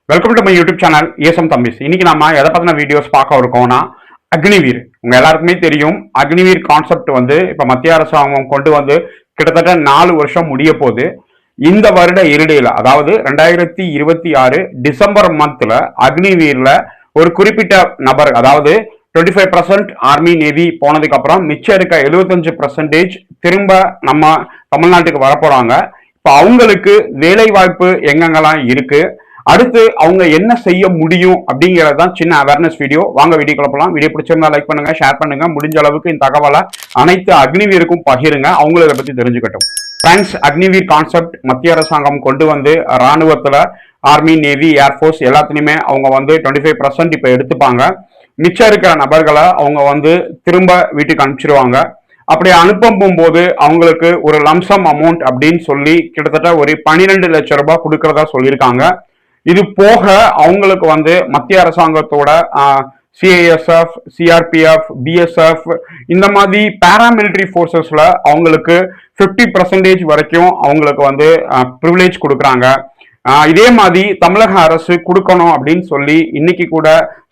Welcome to my YouTube channel awesome Thambis. இன்னைக்கு நம்ம எதை பத்தின வீடியோஸ் பார்க்க இருக்கோம்னா அக்னிவீர். உங்க எல்லாருக்குமே தெரியும், அக்னிவீர் கான்செப்ட் வந்து இப்ப மத்திய அரசாங்கம் கொண்டு வந்து கிட்டத்தட்ட 4 வருஷம் முடிய போகுது. இந்த வருட இறுதியில, அதாவது 2026 டிசம்பர் மந்த்ல அக்னிவீர்ல ஒரு குறிப்பிட்ட நபர், அதாவது 25% ஆர்மி நேவி போனதுக்கு அப்புறம் மிச்சம் இருக்க 75% திரும்ப நம்ம தமிழ்நாட்டுக்கு வரப்போறாங்க. இப்ப அவங்களுக்கு வேலை வாய்ப்பு எங்கெங்கெல்லாம் இருக்கு, அடுத்து அவங்க என்ன செய்ய முடியும் அப்படிங்கிறது தான் சின்ன அவேர்னஸ் வீடியோ. வாங்க வீடியோக்குள்ள போலாம். வீடியோ பிடிச்சிருந்தா லைக் பண்ணுங்க, ஷேர் பண்ணுங்க, முடிஞ்ச அளவுக்கு இந்த தகவலை அனைத்து அக்னிவீருக்கும் பகிருங்க, அவங்களும் இதை பத்தி தெரிஞ்சுக்கட்டும். ஃப்ரெண்ட்ஸ், அக்னிவீர் கான்செப்ட் மத்திய அரசாங்கம் கொண்டு வந்து ராணுவத்துல ஆர்மி நேவி ஏர்ஃபோர்ஸ் எல்லாத்துலயுமே அவங்க வந்து 25% இப்ப எடுத்துப்பாங்க. மிச்சம் இருக்கிற நபர்களை அவங்க வந்து திரும்ப வீட்டுக்கு அனுப்பிச்சிருவாங்க. அப்படி அனுப்பும் போது அவங்களுக்கு ஒரு லம்சம் அமௌண்ட் அப்படின்னு சொல்லி கிட்டத்தட்ட ஒரு 12 லட்சம் ரூபாய் கொடுக்கறதா சொல்லியிருக்காங்க. இது போக அவங்களுக்கு வந்து மத்திய அரசாங்கத்தோட சிஐஎஸ்எஃப், சிஆர்பிஎஃப், பிஎஸ்எஃப் இந்த மாதிரி பாராமிலிட்டரி ஃபோர்ஸஸ்ல அவங்களுக்கு 50% வரைக்கும் அவங்களுக்கு வந்து ப்ரிவிலேஜ் கொடுக்குறாங்க. இதே மாதிரி தமிழக அரசு கொடுக்கணும் அப்படின்னு சொல்லி இன்னைக்கு கூட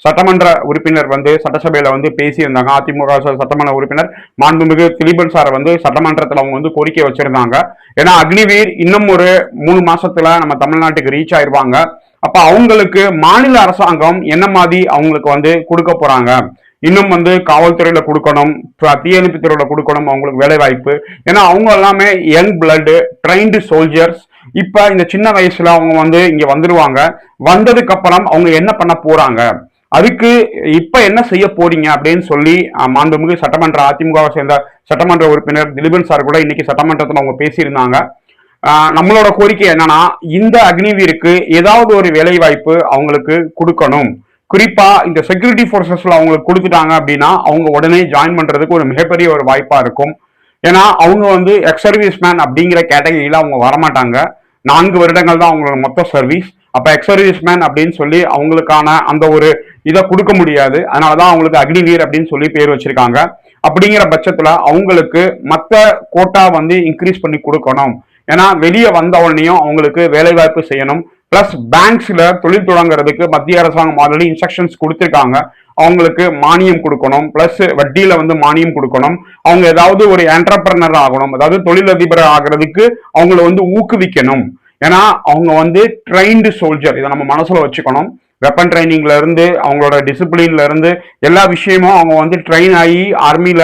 சட்டமன்ற உறுப்பினர் வந்து சட்டசபையில வந்து பேசியிருந்தாங்க. அதிமுக சட்டமன்ற உறுப்பினர் மாண்புமிகு திலீபன் சார் வந்து சட்டமன்றத்தில் அவங்க வந்து கோரிக்கை வச்சிருந்தாங்க. ஏன்னா அக்னிவீர் இன்னும் ஒரு 3 மாசத்துல நம்ம தமிழ்நாட்டுக்கு ரீச் ஆயிருவாங்க. அப்ப அவங்களுக்கு மாநில அரசாங்கம் என்ன மாதிரி அவங்களுக்கு வந்து கொடுக்க போறாங்க, இன்னும் வந்து காவல்துறையில கொடுக்கணும், தீயணைப்பு துறையில கொடுக்கணும் அவங்களுக்கு வேலை வாய்ப்பு. ஏன்னா அவங்க எல்லாமே யங் பிளட் ட்ரைன்டு சோல்ஜர்ஸ். இப்ப இந்த சின்ன வயசுல அவங்க வந்து இங்க வந்துருவாங்க. வந்ததுக்கு அப்புறம் அவங்க என்ன பண்ண போறாங்க, அதுக்கு இப்ப என்ன செய்ய போறீங்க அப்படின்னு சொல்லி மாண்புமிகு சட்டமன்ற அதிமுகவை சேர்ந்த சட்டமன்ற உறுப்பினர் திலீபன் சார் கூட இன்னைக்கு சட்டமன்றத்தில் அவங்க பேசியிருந்தாங்க. நம்மளோட கோரிக்கை என்னன்னா, இந்த அக்னிவீருக்கு ஏதாவது ஒரு வேலை வாய்ப்பு அவங்களுக்கு கொடுக்கணும். குறிப்பா இந்த செக்யூரிட்டி போர்சஸ்ல அவங்களுக்கு கொடுத்துட்டாங்க அப்படின்னா அவங்க உடனே ஜாயின் பண்றதுக்கு ஒரு மிகப்பெரிய ஒரு வாய்ப்பா இருக்கும். ஏன்னா அவங்க வந்து எக்ஸ் சர்வீஸ் மேன் அப்படிங்கிற கேட்டகரியில அவங்க வரமாட்டாங்க. 4 வருடங்கள் தான் அவங்களோட மொத்த சர்வீஸ். அப்ப எக்ஸ் சர்வீஸ் மேன் அப்படின்னு சொல்லி அவங்களுக்கான அந்த ஒரு இதை கொடுக்க முடியாது. அதனாலதான் அவங்களுக்கு அக்னிவீர் அப்படின்னு சொல்லி பேர் வச்சிருக்காங்க. அப்படிங்கிற பட்சத்துல அவங்களுக்கு மற்ற கோட்டா வந்து இன்க்ரீஸ் பண்ணி கொடுக்கணும். ஏன்னா வெளியே வந்த உடனேயும் அவங்களுக்கு வேலை வாய்ப்பு செய்யணும். பிளஸ் பேங்க்ஸ்ல தொழில் தொடங்குறதுக்கு மத்திய அரசாங்கம் ஆல்ரெடி இன்ஸ்ட்ரக்ஷன்ஸ் கொடுத்துருக்காங்க. அவங்களுக்கு மானியம் கொடுக்கணும், பிளஸ் வட்டியில வந்து மானியம் கொடுக்கணும். அவங்க ஏதாவது ஒரு என்டர்பிரனர் ஆகணும், அதாவது தொழிலதிபர் ஆகிறதுக்கு அவங்கள வந்து ஊக்குவிக்கணும். ஏன்னா அவங்க வந்து ட்ரைன்டு சோல்ஜர், இதை நம்ம மனசுல வச்சுக்கணும். வெப்பன் ட்ரைனிங்ல இருந்து அவங்களோட டிசிப்ளின்ல இருந்து எல்லா விஷயமும் அவங்க வந்து ட்ரெயின் ஆகி ஆர்மியில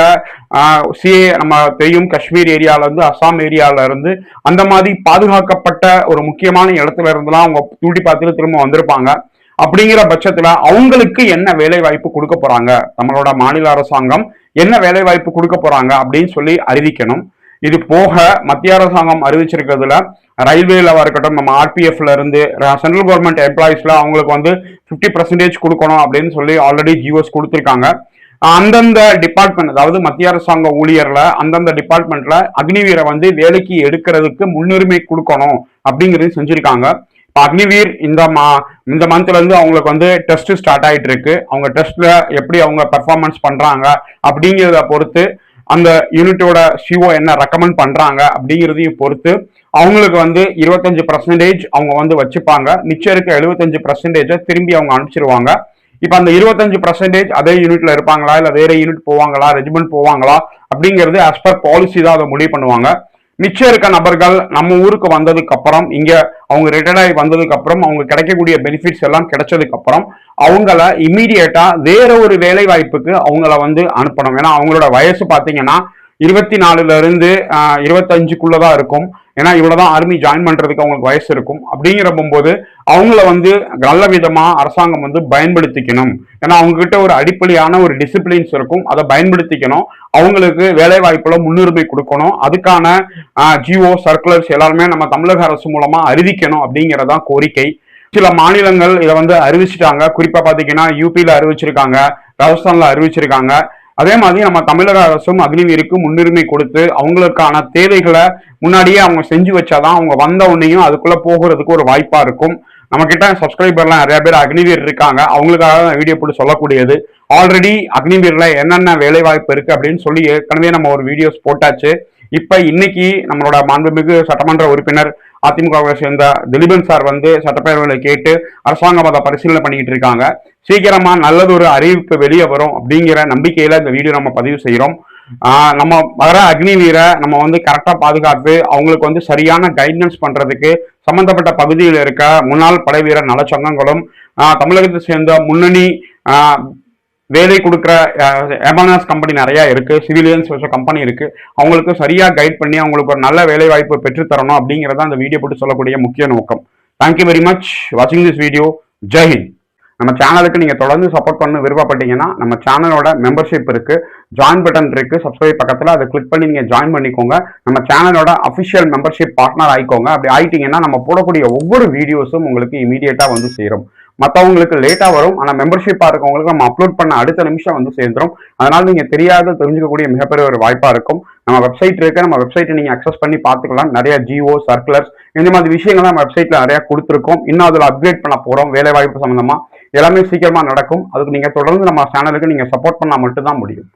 சிஏ நம்ம தெரியும், காஷ்மீர் ஏரியால இருந்து அசாம் ஏரியால இருந்து அந்த மாதிரி பாதுகாக்கப்பட்ட ஒரு முக்கியமான இடத்துல இருந்துலாம் அவங்க டியூட்டி பார்த்துட்டு திரும்ப வந்திருப்பாங்க. அப்படிங்கிற பட்சத்துல அவங்களுக்கு என்ன வேலை வாய்ப்பு கொடுக்க போறாங்க, நம்மளோட மாநில அரசாங்கம் என்ன வேலை வாய்ப்பு கொடுக்க போறாங்க அப்படின்னு சொல்லி அறிவிக்கணும். இது போக மத்திய அரசாங்கம் அறிவிச்சிருக்கிறதுல ரயில்வேல இருக்கட்டும், நம்ம ஆர்பிஎஃப்ல இருந்து சென்ட்ரல் கவர்மெண்ட் எம்ப்ளாயிஸ்ல அவங்களுக்கு வந்து 50% கொடுக்கணும் அப்படின்னு சொல்லி ஆல்ரெடி ஜிஓஸ் கொடுத்துருக்காங்க. அந்தந்த டிபார்ட்மெண்ட், அதாவது மத்திய அரசாங்க ஊழியர்ல அந்தந்த டிபார்ட்மெண்ட்ல அக்னிவீரை வந்து வேலைக்கு எடுக்கிறதுக்கு முன்னுரிமை கொடுக்கணும் அப்படிங்கிறது செஞ்சிருக்காங்க. அக்னிவீர் இந்த மந்த்ல இருந்து அவங்களுக்கு வந்து டெஸ்ட் ஸ்டார்ட் ஆயிட்டு இருக்கு. அவங்க டெஸ்ட்ல எப்படி அவங்க பெர்ஃபார்மன்ஸ் பண்றாங்க அப்படிங்கிறத பொறுத்து, அந்த யூனிட்டோட சிஓ என்ன ரெக்கமெண்ட் பண்றாங்க அப்படிங்கிறதையும் பொறுத்து அவங்களுக்கு வந்து 25% அவங்க வந்து வச்சுப்பாங்க. மிச்சம் இருக்க 75% திரும்பி அவங்க அனுப்பிச்சிருவாங்க. இப்ப அந்த 25% அதே யூனிட்ல இருப்பாங்களா, இல்ல வேற யூனிட் போவாங்களா, ரெஜிமெண்ட் போவாங்களா அப்படிங்கிறது ஆஸ் பர் பாலிசி தான் அதை முடிவு பண்ணுவாங்க. மிச்சம் இருக்க நபர்கள் நம்ம ஊருக்கு வந்ததுக்கு அப்புறம், இங்க அவங்க ரிட்டையர்ட் ஆகி வந்ததுக்கு அப்புறம் அவங்க கிடைக்கக்கூடிய பெனிஃபிட்ஸ் எல்லாம் கிடைச்சதுக்கு அப்புறம் அவங்கள இம்மீடியட்டா வேற ஒரு வேலை வாய்ப்புக்கு அவங்கள வந்து அனுப்பணும். ஏன்னா அவங்களோட வயசு பாத்தீங்கன்னா 24ல இருந்து 25க்குள்ளதான் இருக்கும். ஏன்னா இவ்வளவுதான் ஆர்மி ஜாயின் பண்றதுக்கு அவங்களுக்கு வயசு இருக்கும். அப்படிங்கிற போது அவங்கள வந்து நல்ல விதமா அரசாங்கம் வந்து பயன்படுத்திக்கணும். ஏன்னா அவங்க கிட்ட ஒரு அடிப்படையான ஒரு டிசிப்ளின்ஸ் இருக்கும், அதை பயன்படுத்திக்கணும். அவங்களுக்கு வேலை வாய்ப்புல முன்னுரிமை கொடுக்கணும். அதுக்கான ஜிஓ சர்க்குலர்ஸ் எல்லாருமே நம்ம தமிழக அரசு மூலமா அறிவிக்கணும் அப்படிங்கறதான் கோரிக்கை. சில மாநிலங்கள் இதை வந்து அறிவிச்சிட்டாங்க. குறிப்பா பாத்தீங்கன்னா யூபியில அறிவிச்சிருக்காங்க, ராஜஸ்தான்ல அறிவிச்சிருக்காங்க. அதே மாதிரி நம்ம தமிழக அரசும் அக்னிவீருக்கு முன்னுரிமை கொடுத்து அவங்களுக்கான தேவைகளை முன்னாடியே அவங்க செஞ்சு வச்சாதான் அவங்க வந்த உடனேயும் அதுக்குள்ள போகிறதுக்கு ஒரு வாய்ப்பா இருக்கும். நம்ம கிட்ட சப்ஸ்கிரைபர்லாம் நிறைய பேர் அக்னிவீர் இருக்காங்க, அவங்களுக்காக வீடியோ போட்டு சொல்லக்கூடியது. ஆல்ரெடி அக்னிவீர்ல என்னென்ன வேலை வாய்ப்பு இருக்கு அப்படின்னு சொல்லி ஏற்கனவே நம்ம ஒரு வீடியோஸ் போட்டாச்சு. இப்ப இன்னைக்கு நம்மளோட மாண்புமிகு சட்டமன்ற உறுப்பினர் அதிமுகவை சேர்ந்த திலீபன் சார் வந்து சட்டப்பேரவையில கேட்டு அரசாங்கம் அதை பரிசீலனை பண்ணிக்கிட்டு இருக்காங்க. சீக்கிரமா நல்லது ஒரு அறிவிப்பு வெளியே வரும் அப்படிங்கிற நம்பிக்கையில இந்த வீடியோ நம்ம பதிவு செய்யறோம். நம்ம வர அக்னி வீரை நம்ம வந்து கரெக்டா பாதுகாத்து அவங்களுக்கு வந்து சரியான கைடன்ஸ் பண்றதுக்கு சம்பந்தப்பட்ட பகுதியில் இருக்க முன்னாள் படை வீரர் நலச்சங்கங்களும் தமிழகத்தை சேர்ந்த முன்னணி வேலை கொடுக்குற எம்என்எஸ் கம்பெனி நிறைய இருக்கு, சிவிலியன்ஸ் கம்பெனி இருக்கு, அவங்களுக்கு சரியா கைட் பண்ணி அவங்களுக்கு ஒரு நல்ல வேலை வாய்ப்பு பெற்றுத்தரணும் அப்படிங்கிறத அந்த வீடியோ போட்டு சொல்லக்கூடிய முக்கிய நோக்கம். தேங்க்யூ வெரி மச் வாட்சிங் திஸ் வீடியோ. ஜெய்ஹிந்த். நம்ம சேனலுக்கு நீங்க தொடர்ந்து சப்போர்ட் பண்ண விருப்பப்பட்டீங்கன்னா நம்ம சேனலோட மெம்பர்ஷிப் இருக்கு, ஜாயின் பட்டன் இருக்கு, சப்ஸ்கிரைப் பக்கத்துல அதை கிளிக் பண்ணி நீங்க ஜாயின் பண்ணிக்கோங்க. நம்ம சேனலோட அஃபிஷியல் மெம்பர்ஷிப் பார்ட்னர் ஆயிக்கோங்க. அப்படி ஆயிட்டீங்கன்னா நம்ம போடக்கூடிய ஒவ்வொரு வீடியோஸும் உங்களுக்கு இமீடியட்டா வந்து சேரும். மற்றவங்களுக்கு லேட்டா வரும், ஆனா மெம்பர்ஷிப்பா இருக்கவங்களுக்கு நம்ம அப்லோட் பண்ண அடுத்த நிமிஷம் வந்து சேர்ந்துடும். அதனால நீங்க தெரியாத தெரிஞ்சுக்கக்கூடிய மிகப்பெரிய ஒரு வாய்ப்பா இருக்கும். நம்ம வெப்சைட் இருக்கு, நம்ம வெப்சைட்டை நீங்க அக்சஸ் பண்ணி பார்த்துக்கலாம். நிறைய ஜிஓ சர்க்குலர்ஸ் இந்த மாதிரி விஷயங்கள் நம்ம வெப்சைட்ல நிறைய கொடுத்துருக்கோம். இன்னும் அதுல அப்கிரேட் பண்ண போறோம். வேலை வாய்ப்பு சம்பந்தமா எல்லாமே சீக்கிரமா நடக்கும். அதுக்கு நீங்க தொடர்ந்து நம்ம சேனலுக்கு நீங்க சப்போர்ட் பண்ணா மட்டும்தான் முடியும்.